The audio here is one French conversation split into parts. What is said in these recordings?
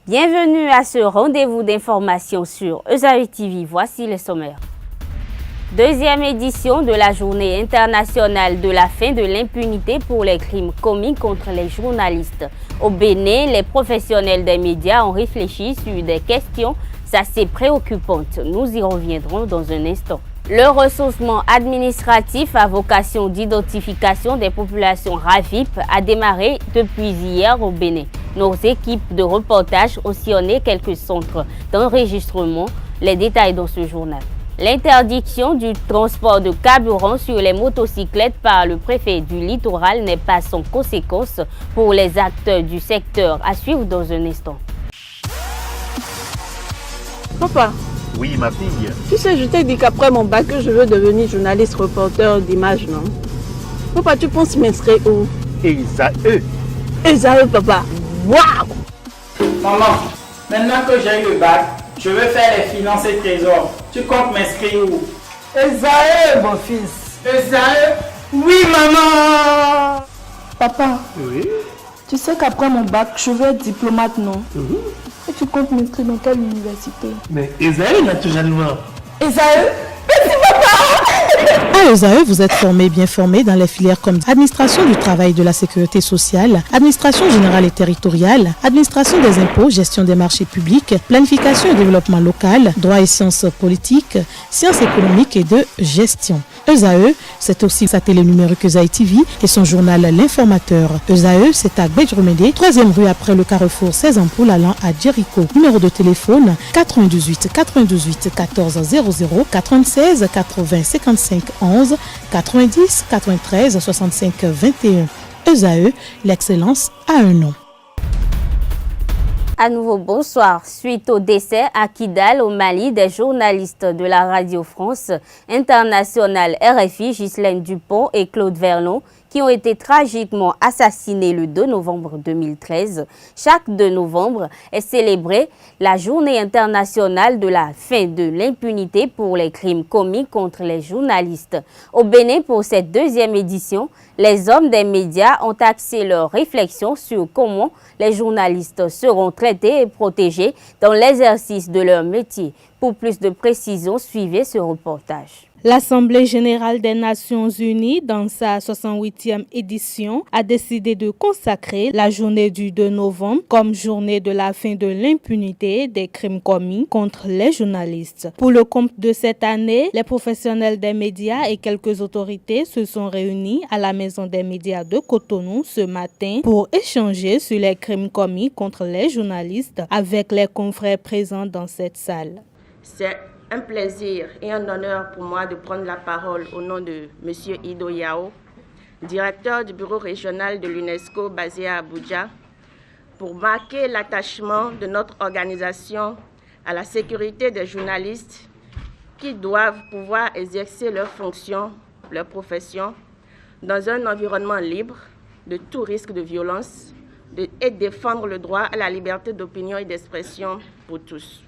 Bienvenue à ce rendez-vous d'information sur Ezaïe TV. Voici le sommaire. Deuxième édition de la journée internationale de la fin de l'impunité pour les crimes commis contre les journalistes. Au Bénin, les professionnels des médias ont réfléchi sur des questions assez préoccupantes. Nous y reviendrons dans un instant. Le ressourcement administratif à vocation d'identification des populations RAVIP a démarré depuis hier au Bénin. Nos équipes de reportage ont sillonné quelques centres d'enregistrement. Les détails dans ce journal. L'interdiction du transport de carburant sur les motocyclettes par le préfet du littoral n'est pas sans conséquence pour les acteurs du secteur. À suivre dans un instant. Papa. Oui, ma fille. Tu sais, je t'ai dit qu'après mon bac, je veux devenir journaliste reporter d'images, non? Papa, tu penses m'inscrire où? Ezaïe. Ezaïe, papa. Waouh! Maman, maintenant que j'ai eu le bac, je veux faire les finances et trésors. Tu comptes m'inscrire où? Ezaïe, mon fils. Ezaïe? Oui, maman! Papa, Oui. tu sais qu'après mon bac, je veux être diplomate, non? Et tu comptes m'inscrire dans quelle université? Mais Ezaïe, naturellement. Ezaïe? À Ezaïe, vous êtes bien formé dans les filières comme administration du travail et de la sécurité sociale, administration générale et territoriale, administration des impôts, gestion des marchés publics, planification et développement local, droit et sciences politiques, sciences économiques et de gestion. Ezaïe, c'est aussi sa télé numérique Ezaïe TV et son journal L'Informateur. Ezaïe, c'est à Bedjromede, 3e rue après le carrefour 16 ampoules allant à Jericho. Numéro de téléphone 98 98 14 00 96 80 55 11 90 93 65 21. Ezaïe, l'excellence a un nom. À nouveau, bonsoir. Suite au décès à Kidal, au Mali, des journalistes de la Radio France Internationale RFI, Ghislaine Dupont et Claude Verlon, qui ont été tragiquement assassinés le 2 novembre 2013. Chaque 2 novembre est célébrée la journée internationale de la fin de l'impunité pour les crimes commis contre les journalistes. Au Bénin, pour cette deuxième édition, les hommes des médias ont axé leurs réflexions sur comment les journalistes seront traités et protégés dans l'exercice de leur métier. Pour plus de précisions, suivez ce reportage. L'Assemblée générale des Nations unies, dans sa 68e édition, a décidé de consacrer la journée du 2 novembre comme journée de la fin de l'impunité des crimes commis contre les journalistes. Pour le compte de cette année, les professionnels des médias et quelques autorités se sont réunis à la Maison des médias de Cotonou ce matin pour échanger sur les crimes commis contre les journalistes avec les confrères présents dans cette salle. C'est un plaisir et un honneur pour moi de prendre la parole au nom de M. Ido Yao, directeur du bureau régional de l'UNESCO basé à Abuja, pour marquer l'attachement de notre organisation à la sécurité des journalistes qui doivent pouvoir exercer leurs fonctions, leur profession, dans un environnement libre de tout risque de violence et défendre le droit à la liberté d'opinion et d'expression pour tous.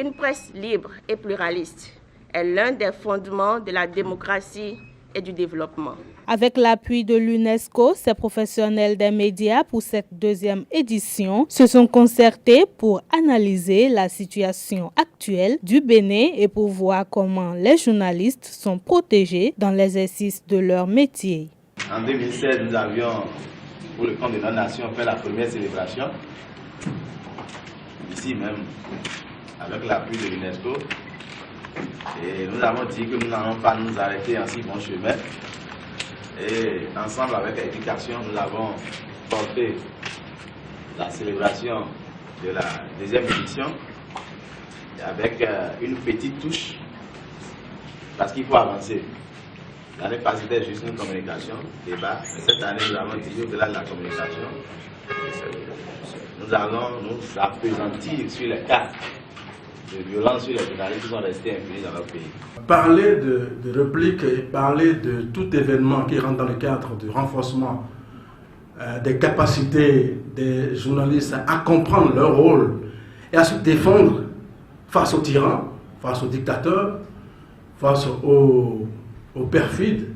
Une presse libre et pluraliste est l'un des fondements de la démocratie et du développement. Avec l'appui de l'UNESCO, ces professionnels des médias pour cette deuxième édition se sont concertés pour analyser la situation actuelle du Bénin et pour voir comment les journalistes sont protégés dans l'exercice de leur métier. En 2016, nous avions, pour le compte de la nation, fait la première célébration, ici même, avec l'appui de l'UNESCO. Et nous avons dit que nous n'allons pas nous arrêter en si bon chemin. Et ensemble avec l'éducation, nous avons porté la célébration de la deuxième édition avec une petite touche, parce qu'il faut avancer. L'année passée, c'était juste une communication, débat. Mais cette année, nous avons dit au-delà de la communication, nous allons nous appesantir sur les cas de violence sur les journalistes qui sont restés impunis dans leur pays. Parler de réplique et parler de tout événement qui rentre dans le cadre du renforcement des capacités des journalistes à comprendre leur rôle et à se défendre face aux tyrans, face aux dictateurs, face aux perfides,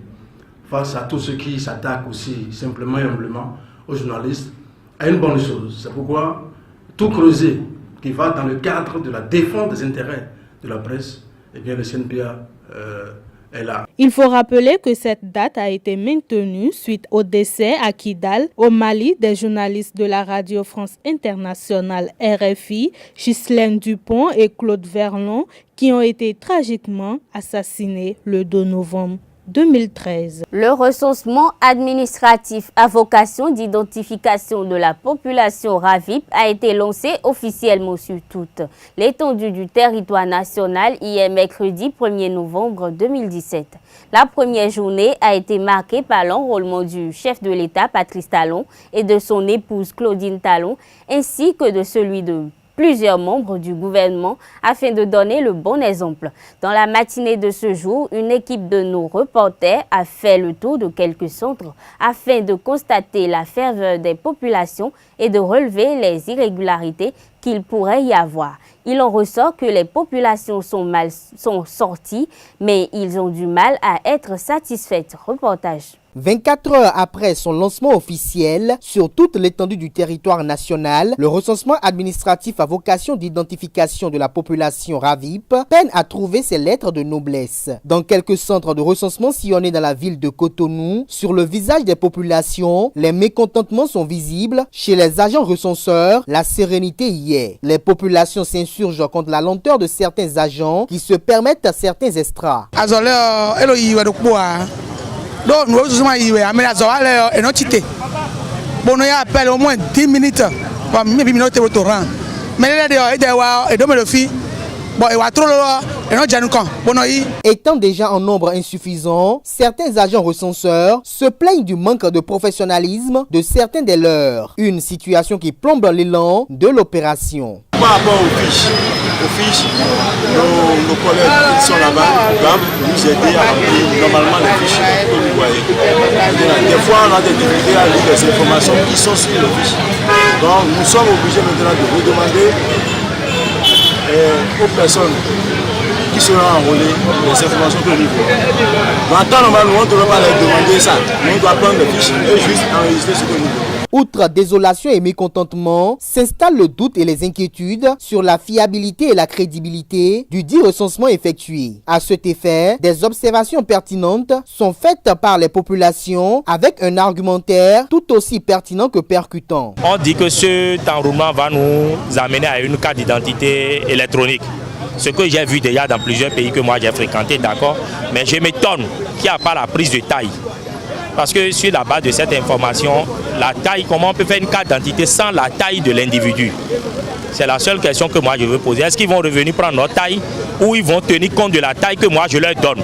face à tous ceux qui s'attaquent aussi simplement et humblement aux journalistes, est une bonne chose. C'est pourquoi tout creuser qui va dans le cadre de la défense des intérêts de la presse, eh bien le CNPA est là. Il faut rappeler que cette date a été maintenue suite au décès à Kidal, au Mali, des journalistes de la Radio France Internationale RFI, Ghislaine Dupont et Claude Verlon, qui ont été tragiquement assassinés le 2 novembre 2013. Le recensement administratif à vocation d'identification de la population RAVIP a été lancé officiellement sur toute l'étendue du territoire national hier mercredi 1er novembre 2017. La première journée a été marquée par l'enrôlement du chef de l'État Patrice Talon et de son épouse Claudine Talon, ainsi que de celui de plusieurs membres du gouvernement afin de donner le bon exemple. Dans la matinée de ce jour, une équipe de nos reporters a fait le tour de quelques centres afin de constater la ferveur des populations et de relever les irrégularités qu'il pourrait y avoir. Il en ressort que les populations sont sorties, mais ils ont du mal à être satisfaites. Reportage. 24 heures après son lancement officiel sur toute l'étendue du territoire national, le recensement administratif à vocation d'identification de la population RAVIP peine à trouver ses lettres de noblesse. Dans quelques centres de recensement sillonnés dans la ville de Cotonou, sur le visage des populations, les mécontentements sont visibles. Chez les agents recenseurs, la sérénité y est. Les populations s'insurgent contre la lenteur de certains agents qui se permettent à certains extras. Donc nous sommes amenés à Zoal et non cité. Bon, nous appelle au moins 10 minutes pour minutes au rang. Mais là, et donc le fille. Bon, et trop et non Janoukan. Bon, étant déjà en nombre insuffisant, certains agents recenseurs se plaignent du manque de professionnalisme de certains des leurs. Une situation qui plombe l'élan de l'opération. Par rapport aux fiches, nos collègues qui sont là-bas nous aider à remplir normalement les fiches que vous voyez. Des fois, on a des difficultés à lire les informations qui sont sur les fiches. Donc, nous sommes obligés maintenant de redemander aux personnes qui seront enrôlées les informations que nous voulons. En temps normal, on ne devrait pas leur demander ça. On doit prendre les fiches et juste enregistrer ce que nous voulons. Outre désolation et mécontentement, s'installe le doute et les inquiétudes sur la fiabilité et la crédibilité du dit recensement effectué. À cet effet, des observations pertinentes sont faites par les populations avec un argumentaire tout aussi pertinent que percutant. On dit que cet enrôlement va nous amener à une carte d'identité électronique. Ce que j'ai vu déjà dans plusieurs pays que moi j'ai fréquenté, d'accord, mais je m'étonne qu'il n'y a pas la prise de taille. Parce que sur la base de cette information, la taille, comment on peut faire une carte d'identité sans la taille de l'individu? C'est la seule question que moi je veux poser. Est-ce qu'ils vont revenir prendre notre taille ou ils vont tenir compte de la taille que moi je leur donne?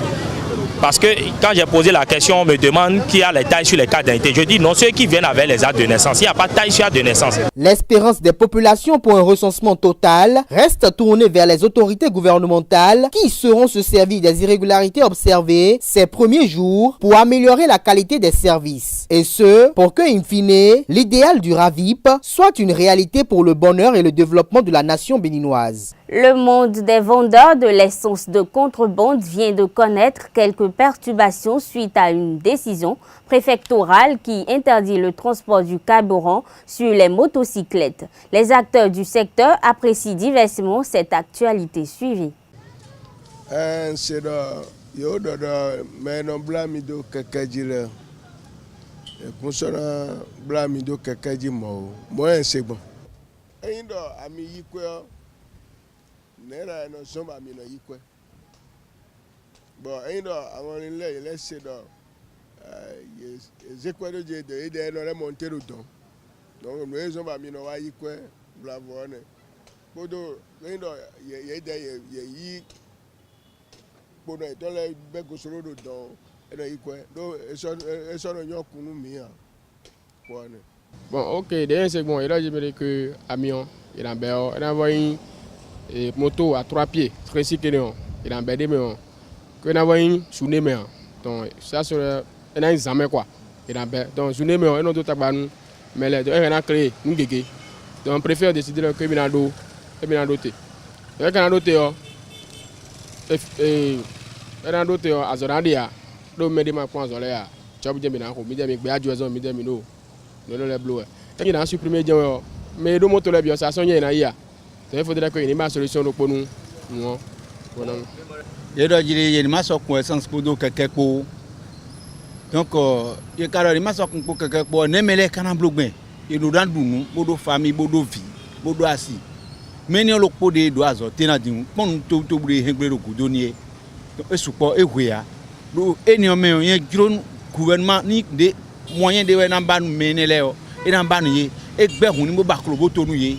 Parce que quand j'ai posé la question, on me demande qui a les tailles sur les cartes d'identité. Je dis non, ceux qui viennent avec les actes de naissance. Il n'y a pas de taille sur l'acte de naissance. L'espérance des populations pour un recensement total reste tournée vers les autorités gouvernementales qui sauront se servir des irrégularités observées ces premiers jours pour améliorer la qualité des services. Et ce, pour que, in fine, l'idéal du RAVIP soit une réalité pour le bonheur et le développement de la nation béninoise. Le monde des vendeurs de l'essence de contrebande vient de connaître quelques perturbations suite à une décision préfectorale qui interdit le transport du carburant sur les motocyclettes. Les acteurs du secteur apprécient diversement cette actualité suivie. Nera no soma mi no yikwe. Bon, aindo àwọn ilé let's say do yes ezekwedo je de ide no remonter don. Donc no soma mi no wa yikwe bravo ne. Bodo aindo ye de ye yi bodo to le be go soro do don e no yikwe. Do eso no nyokunu mi a. Bon, OK, derrière c'est bon, et là je me dis que Amiens, il en béo, il envoie et moto à 3 pieds, tricycle il en bédé mais que n'a voyé souné mais donc ça sur un examen quoi il en bédé donc souné mais un autre tabac mais les on a créé nous gégé donc on préfère décider que binado et binado té avec un autre et un autre azoradia do me dema point zolea job je binako mi je mi gbe ajo ezo mi je mi no no le blow et il a supprimé mais do moto la bien ça sonye na ya. Il faudrait qu'il y ait une solution pour nous. Il y a une connaissance pour nous quelqu'un. Donc il y a une pour quelqu'un pour ne mêler qu'un bloc. Il nous donne nous, beaucoup de famille, beaucoup de vie, beaucoup d'assis. Mais nous avons pour des doigts, tenant du monde, tout le monde est donné. Et support et quoi. Et nous avons un gouvernement ni des moyens de faire un ban mener là et un ban y et ben on ne peut pas clobotonner.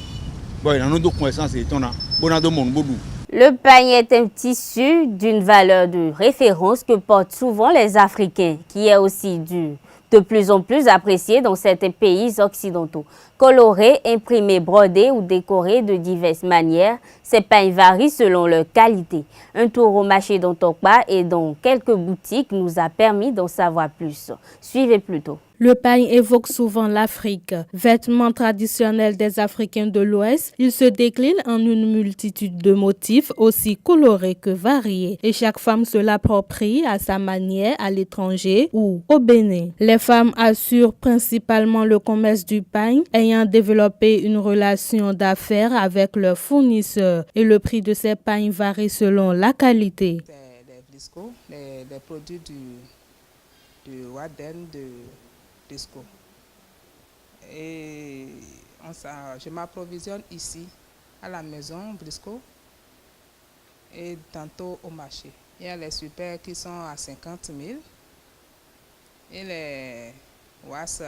Le pain est un tissu d'une valeur de référence que portent souvent les Africains, qui est aussi de plus en plus apprécié dans certains pays occidentaux. Colorés, imprimés, brodés ou décorés de diverses manières, ces pains varient selon leur qualité. Un tour au marché d'Antokpa et dans quelques boutiques nous a permis d'en savoir plus. Suivez plutôt. Le pagne évoque souvent l'Afrique. Vêtement traditionnel des Africains de l'Ouest, il se décline en une multitude de motifs aussi colorés que variés. Et chaque femme se l'approprie à sa manière à l'étranger ou au Bénin. Les femmes assurent principalement le commerce du pagne, ayant développé une relation d'affaires avec leurs fournisseurs. Et le prix de ces pagnes varie selon la qualité. Les produits du Waden, de Briscoe. Et je m'approvisionne ici, à la maison Briscoe, et tantôt au marché. Il y a les super qui sont à 50 000 et les was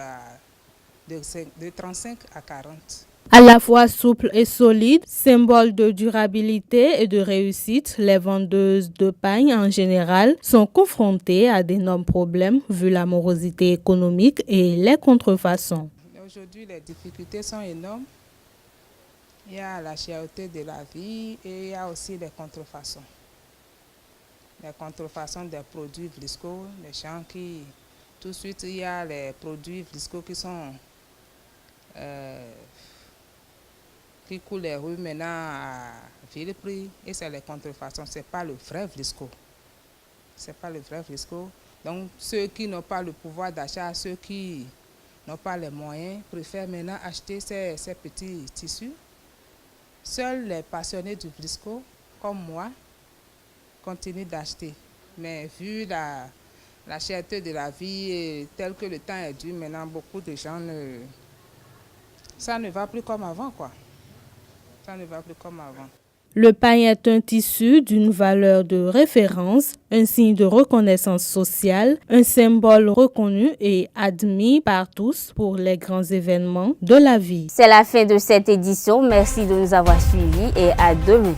de 35 à 40. À la fois souple et solide, symbole de durabilité et de réussite, les vendeuses de pagne en général sont confrontées à d'énormes problèmes vu la morosité économique et les contrefaçons. Aujourd'hui, les difficultés sont énormes. Il y a la cherté de la vie et il y a aussi les contrefaçons. Les contrefaçons des produits Vlisco, les gens qui... Tout de suite, il y a les produits Vlisco qui sont... qui coulent les rues maintenant à vil prix et c'est les contrefaçons, c'est pas le vrai Vlisco. C'est pas le vrai Vlisco. Donc ceux qui n'ont pas le pouvoir d'achat, ceux qui n'ont pas les moyens, préfèrent maintenant acheter ces petits tissus. Seuls les passionnés du Vlisco, comme moi, continuent d'acheter. Mais vu la cherté de la vie et tel que le temps est dur, maintenant beaucoup de gens ça ne va plus comme avant, quoi. Ça ne va plus comme avant. Le pagne est un tissu d'une valeur de référence, un signe de reconnaissance sociale, un symbole reconnu et admis par tous pour les grands événements de la vie. C'est la fin de cette édition. Merci de nous avoir suivis et à demain.